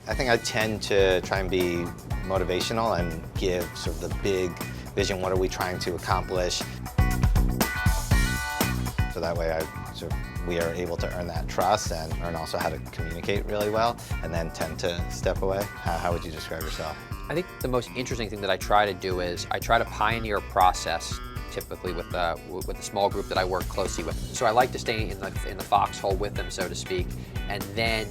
I think I tend to try and be motivational and give sort of the big vision, what are we trying to accomplish? So that way we are able to earn that trust and learn also how to communicate really well, and then tend to step away. How would you describe yourself? I think the most interesting thing that I try to do is I try to pioneer a process, typically with a small group that I work closely with. So I like to stay in the foxhole with them, so to speak, and then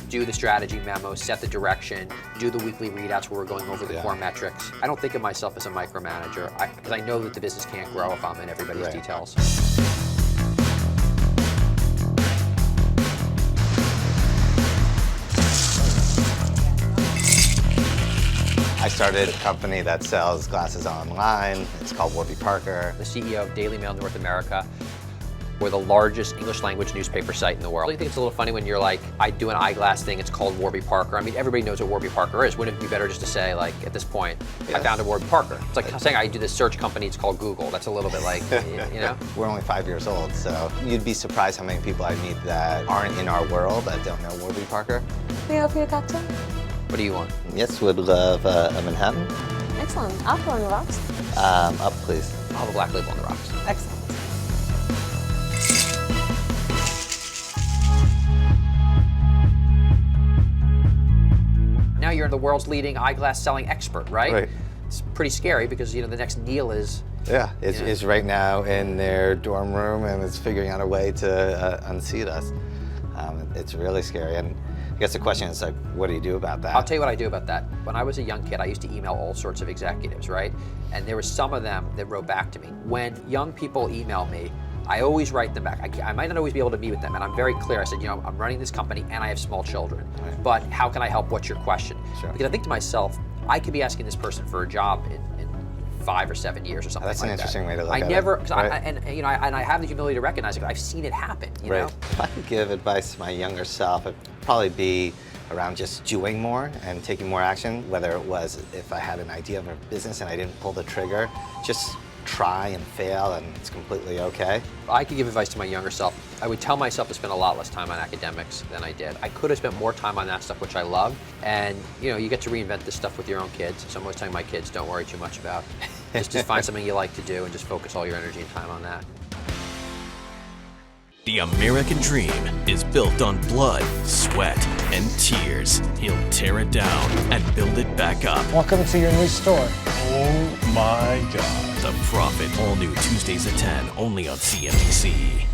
do the strategy memo, set the direction, do the weekly readouts where we're going over the core metrics. I don't think of myself as a micromanager because I know that the business can't grow if I'm in everybody's details. I started a company that sells glasses online. It's called Warby Parker. The CEO of Daily Mail North America. We're the largest English language newspaper site in the world. I think it's a little funny when you're like, I do an eyeglass thing, it's called Warby Parker. I mean, everybody knows what Warby Parker is. Wouldn't it be better just to say, like, at this point, I founded Warby Parker? It's like saying I do this search company, it's called Google. That's a little bit like, you know? We're only 5 years old, so you'd be surprised how many people I meet that aren't in our world that don't know Warby Parker. Can I offer you a cocktail? What do you want? Yes, would love a Manhattan. Excellent. I'll fill in the rocks. Up, please. I'll have a black label on the rocks. Excellent. Now you're the world's leading eyeglass selling expert, right? Right. It's pretty scary because, you know, the next Neil is... Yeah, is right now in their dorm room and is figuring out a way to unseat us. It's really scary. And I guess the question is, like, what do you do about that? I'll tell you what I do about that. When I was a young kid, I used to email all sorts of executives, right? And there were some of them that wrote back to me. When young people email me, I always write them back. I might not always be able to meet with them, and I'm very clear. I said, you know, I'm running this company and I have small children, but how can I help? What's your question? Sure. Because I think to myself, I could be asking this person for a job in 5 or 7 years or something like that. That's an interesting way to look at it. I never, because I have the humility to recognize it. I've seen it happen, you know? If I could give advice to my younger self, it'd probably be around just doing more and taking more action, whether it was if I had an idea of a business and I didn't pull the trigger, just try and fail and it's completely okay. If I could give advice to my younger self, I would tell myself to spend a lot less time on academics than I did. I could have spent more time on that stuff, which I love. And you know, you get to reinvent this stuff with your own kids. So I'm always telling my kids, don't worry too much about it. Just find something you like to do and just focus all your energy and time on that. The American dream is built on blood, sweat, and tears. He'll tear it down and build it back up. Welcome to your new store. Oh my God. The Prophet, all new Tuesdays at 10, only on CNBC.